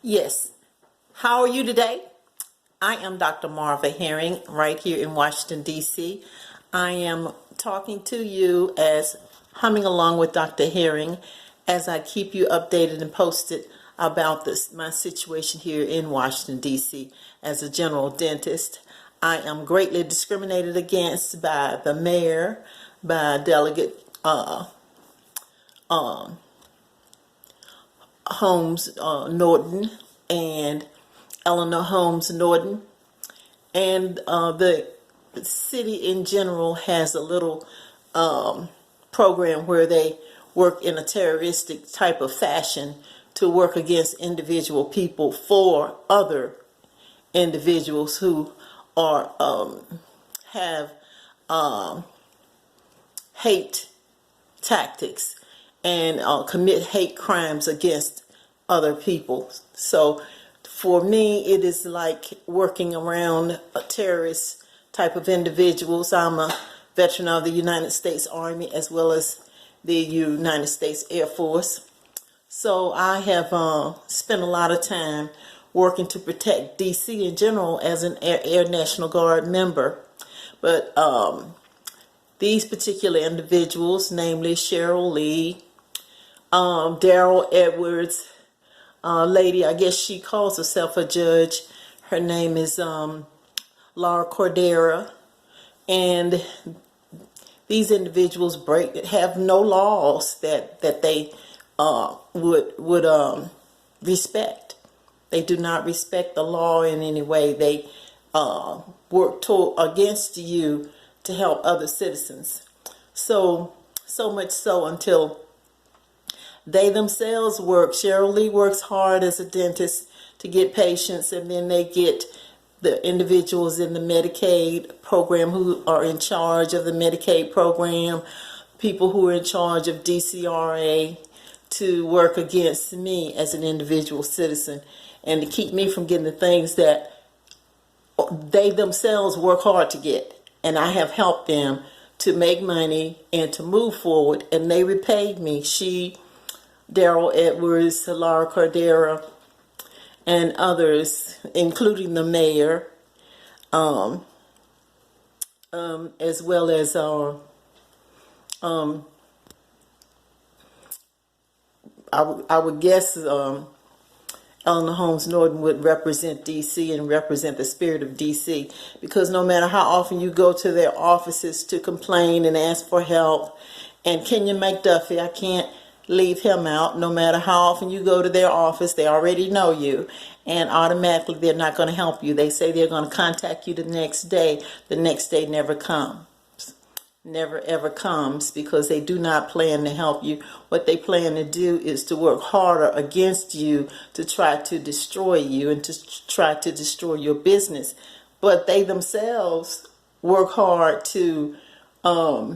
Yes. How are you today? I am Dr. Marva Herring right here in Washington, D.C. I am talking to you as humming along with Dr. Herring as I keep you updated and posted about my situation here in Washington, D.C. as a general dentist. I am greatly discriminated against by the mayor, by Delegate Holmes Norton and Eleanor Holmes Norton, and the city in general has a little program where they work in a terroristic type of fashion to work against individual people for other individuals who are have hate tactics and commit hate crimes against other people. So for me, it is like working around a terrorist type of individuals. I'm a veteran of the United States Army as well as the United States Air Force. So I have spent a lot of time working to protect DC in general as an Air National Guard member. But these particular individuals, namely Cheryl Lee, Daryl Edwards, lady, I guess she calls herself a judge. Her name is Laura Cordera, and these individuals have no laws that they would respect. They do not respect the law in any way. They work against you to help other citizens. So much so until they themselves work. Cheryl Lee works hard as a dentist to get patients, and then they get the individuals in the Medicaid program who are in charge of the Medicaid program, people who are in charge of DCRA, to work against me as an individual citizen and to keep me from getting the things that they themselves work hard to get. And I have helped them to make money and to move forward, and they repaid me. Daryl Edwards, Laura Cordera, and others, including the mayor, as well as our, I would guess Eleanor Holmes Norton would represent D.C. and represent the spirit of D.C. because no matter how often you go to their offices to complain and ask for help, and Kenyon McDuffie, I can't leave him out. No matter how often you go to their office, they already know you, and automatically they're not going to help you. They say they're going to contact you the next day. The next day never comes. Never ever comes, because they do not plan to help you. What they plan to do is to work harder against you to try to destroy you and to try to destroy your business. But they themselves work hard to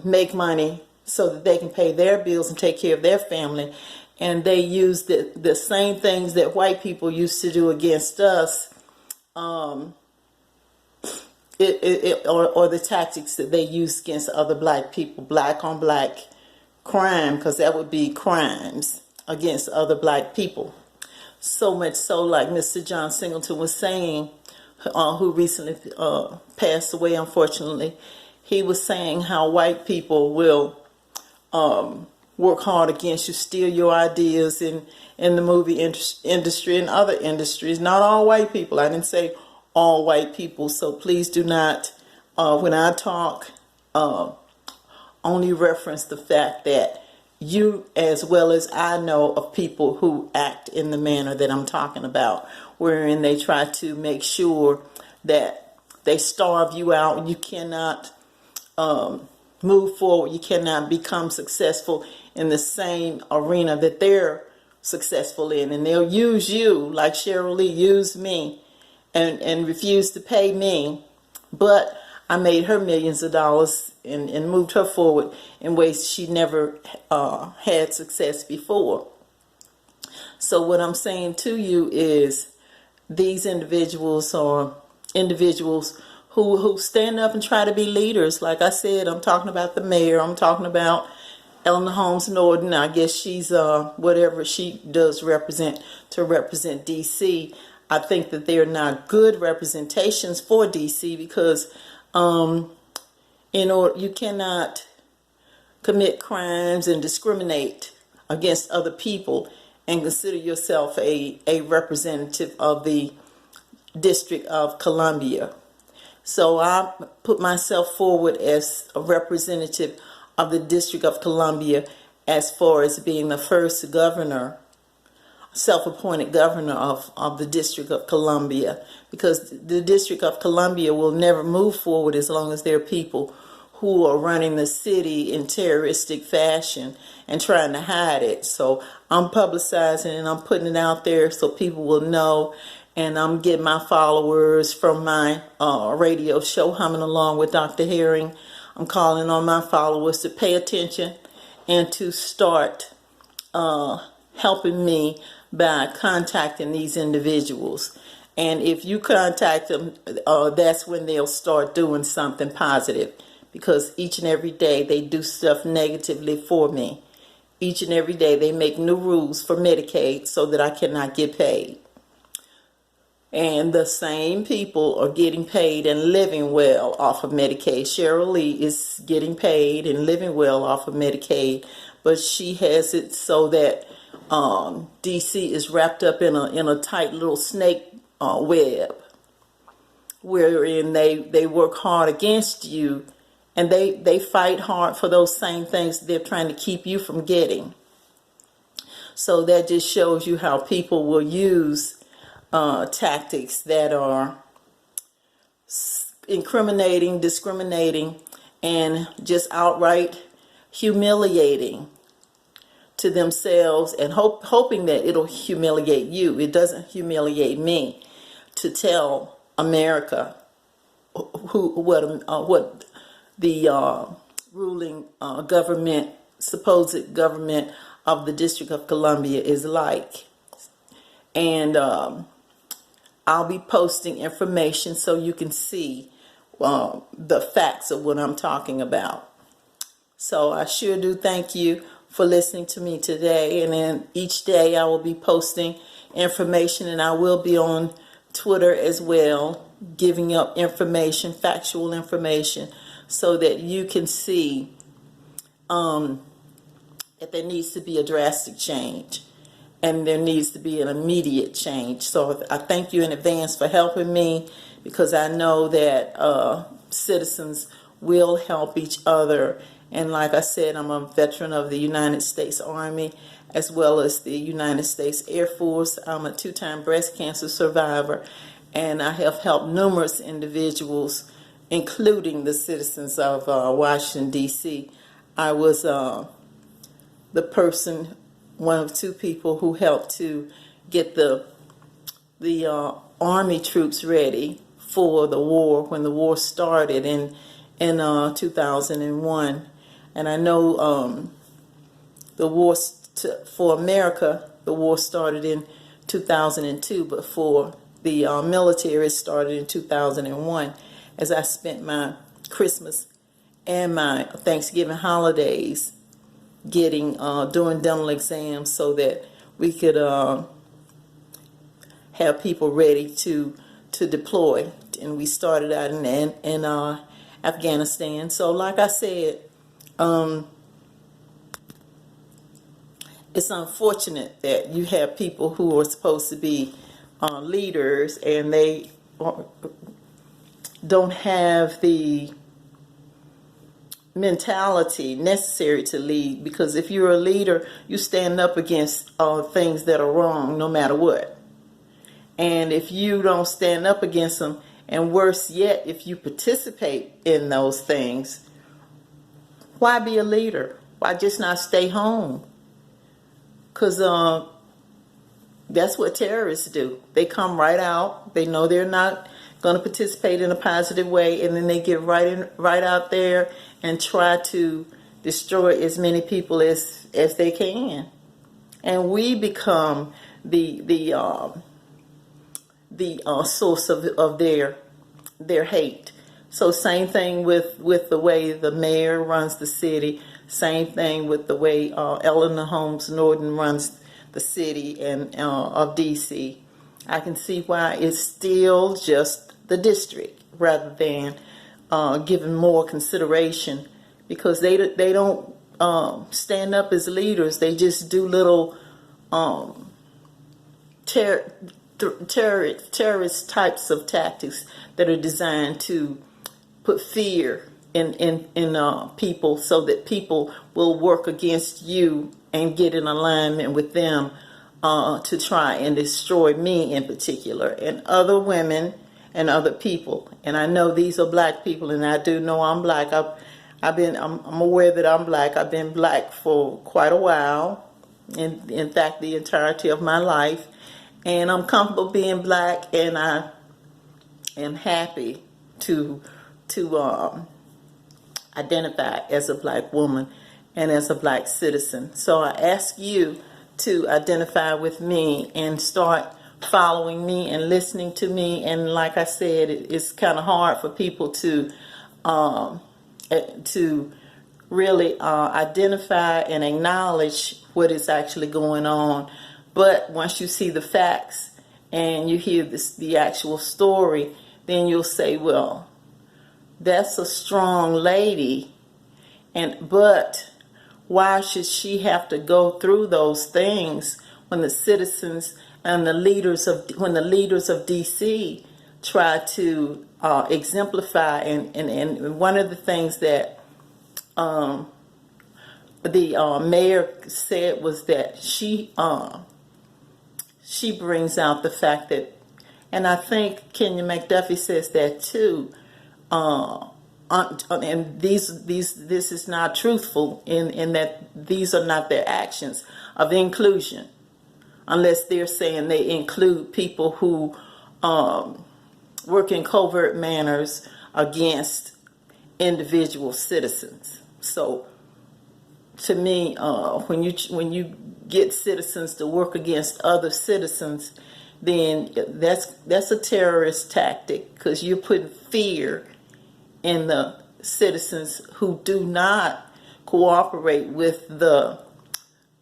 make money so that they can pay their bills and take care of their family. And they use the same things that white people used to do against us, or the tactics that they use against other black people, black on black crime, because that would be crimes against other black people. So much so, like Mr. John Singleton was saying, who recently passed away, unfortunately, he was saying how white people will work hard against you, steal your ideas in the movie industry and other industries. Not all white people. I didn't say all white people. So please do not, when I talk, only reference the fact that you, as well as I know of people who act in the manner that I'm talking about, wherein they try to make sure that they starve you out and you cannot move forward. You cannot become successful in the same arena that they're successful in. And they'll use you, like Cheryl Lee used me and refused to pay me. But I made her millions of dollars and moved her forward in ways she never had success before. So what I'm saying to you is these individuals are individuals who stand up and try to be leaders. Like I said, I'm talking about the mayor. I'm talking about Eleanor Holmes Norton, I guess she's whatever she does represent to represent DC. I think that they're not good representations for DC because you cannot commit crimes and discriminate against other people and consider yourself a representative of the District of Columbia. So I put myself forward as a representative of the District of Columbia as far as being the first governor, self-appointed governor of the District of Columbia, because the District of Columbia will never move forward as long as there are people who are running the city in terroristic fashion and trying to hide it. So I'm publicizing and I'm putting it out there so people will know, and I'm getting my followers from my radio show, Humming Along with Dr. Herring. I'm calling on my followers to pay attention and to start helping me by contacting these individuals. And if you contact them, that's when they'll start doing something positive, because each and every day they do stuff negatively for me. Each and every day they make new rules for Medicaid so that I cannot get paid. And the same people are getting paid and living well off of Medicaid. Cheryl Lee is getting paid and living well off of Medicaid, but she has it so that DC is wrapped up in a tight little snake web, wherein they work hard against you, and they fight hard for those same things they're trying to keep you from getting. So that just shows you how people will use tactics that are incriminating, discriminating, and just outright humiliating to themselves, and hoping that it'll humiliate you. It doesn't humiliate me to tell America what the ruling government, supposed government of the District of Columbia is like. And I'll be posting information so you can see the facts of what I'm talking about. So I sure do thank you for listening to me today. And then each day I will be posting information, and I will be on Twitter as well, giving up information, factual information, so that you can see that there needs to be a drastic change. And there needs to be an immediate change. So I thank you in advance for helping me, because I know that citizens will help each other. And like I said, I'm a veteran of the United States Army as well as the United States Air Force. I'm a 2-time breast cancer survivor, and I have helped numerous individuals, including the citizens of Washington, D.C. I was the person, one of 2 people who helped to get the Army troops ready for the war when the war started in 2001. And I know the war for America, the war started in 2002, but for the military it started in 2001, as I spent my Christmas and my Thanksgiving holidays doing dental exams so that we could have people ready to deploy. And we started out in Afghanistan. So like I said, it's unfortunate that you have people who are supposed to be leaders, and they don't have the mentality necessary to lead, because if you're a leader, you stand up against things that are wrong no matter what. And if you don't stand up against them, and worse yet, if you participate in those things, why be a leader? Why just not stay home? Because that's what terrorists do. They come right out. They know they're not going to participate in a positive way, and then they get right out there and try to destroy as many people as they can. And we become the source of their hate. So same thing with the way the mayor runs the city. Same thing with the way Eleanor Holmes Norton runs the city and of D.C. I can see why it's still just the district rather than given more consideration, because they don't stand up as leaders. They just do little terrorist types of tactics that are designed to put fear in people, so that people will work against you and get in alignment with them to try and destroy me in particular, and other women and other people. And I know these are black people, and I do know I'm black. I'm aware that I'm black. I've been black for quite a while, in fact, the entirety of my life, and I'm comfortable being black, and I am happy to identify as a black woman and as a black citizen. So I ask you to identify with me and start following me and listening to me. And like I said, it's kind of hard for people to really identify and acknowledge what is actually going on. But once you see the facts and you hear the actual story, then you'll say, well, that's a strong lady, but why should she have to go through those things when the citizens and the leaders of DC try to exemplify? And one of the things that the mayor said was that she brings out the fact that, and I think Kenya McDuffie says that too. And this is not truthful in that these are not their actions of inclusion, unless they're saying they include people who work in covert manners against individual citizens. So to me, when you get citizens to work against other citizens, then that's a terrorist tactic, because you're putting fear in the citizens who do not cooperate with the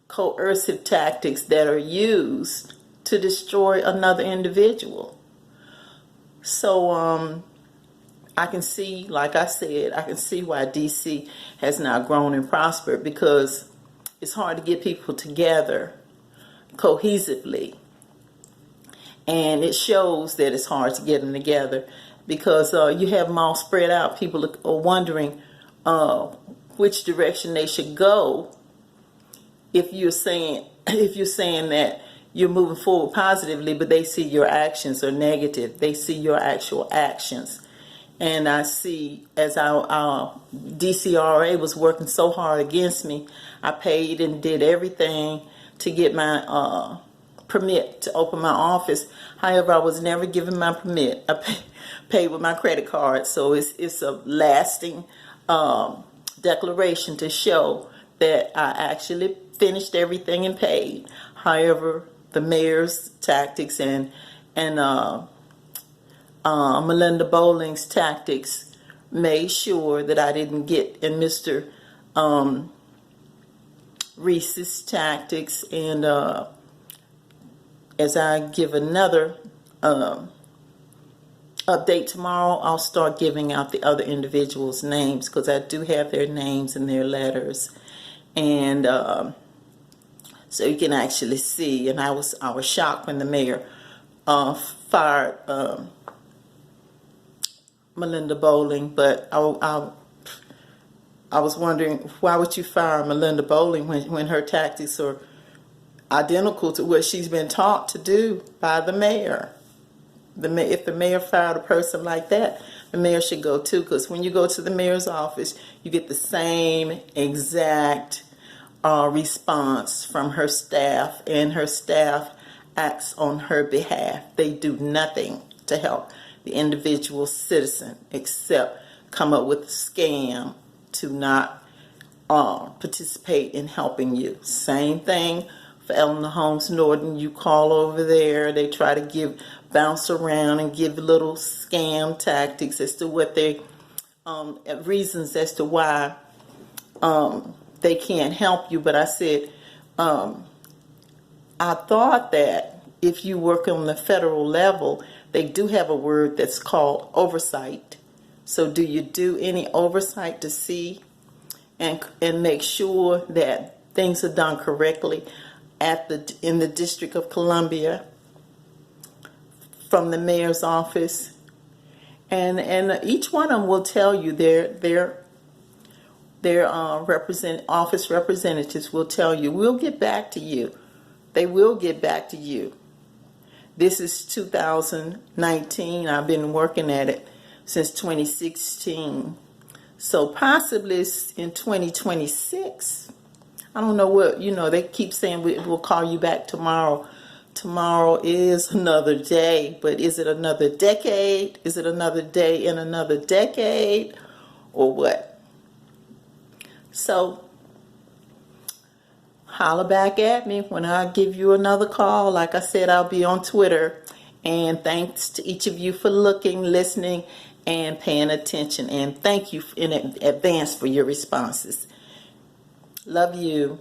coercive tactics that are used to destroy another individual. So I can see, like I said, I can see why DC has not grown and prospered, because it's hard to get people together cohesively. And it shows that it's hard to get them together, because you have them all spread out. People are wondering which direction they should go. If you're saying that you're moving forward positively, but they see your actions are negative, they see your actual actions. And I see, as our DCRA was working so hard against me, I paid and did everything to get my permit to open my office. However, I was never given my permit. I paid with my credit card, so it's a lasting declaration to show that I actually finished everything and paid. However, the mayor's tactics and Melinda Bowling's tactics made sure that I didn't get in Mr. Reese's tactics. And as I give another update tomorrow, I'll start giving out the other individuals' names, because I do have their names and their letters, and so you can actually see. And I was shocked when the mayor fired Melinda Bowling, but I was wondering, why would you fire Melinda Bowling when her tactics are identical to what she's been taught to do by the mayor? If the mayor fired a person like that, the mayor should go too, because when you go to the mayor's office, you get the same exact response from her staff, and her staff acts on her behalf. They do nothing to help the individual citizen except come up with a scam to not participate in helping you. Same thing for Eleanor Holmes Norton. You call over there, they try to bounce around and give little scam tactics as to what they reasons as to why they can't help you. But I said, I thought that if you work on the federal level, they do have a word that's called oversight. So do you do any oversight to see and make sure that things are done correctly in the District of Columbia from the mayor's office? And each one of them will tell you their office representatives will tell you, we'll get back to you. They will get back to you. This is 2019. I've been working at it since 2016. So possibly in 2026. I don't know what, they keep saying we'll call you back tomorrow. Tomorrow is another day, but is it another decade? Is it another day in another decade? Or what? So holler back at me when I give you another call. Like I said, I'll be on Twitter. And thanks to each of you for looking, listening, and paying attention. And thank you in advance for your responses. Love you.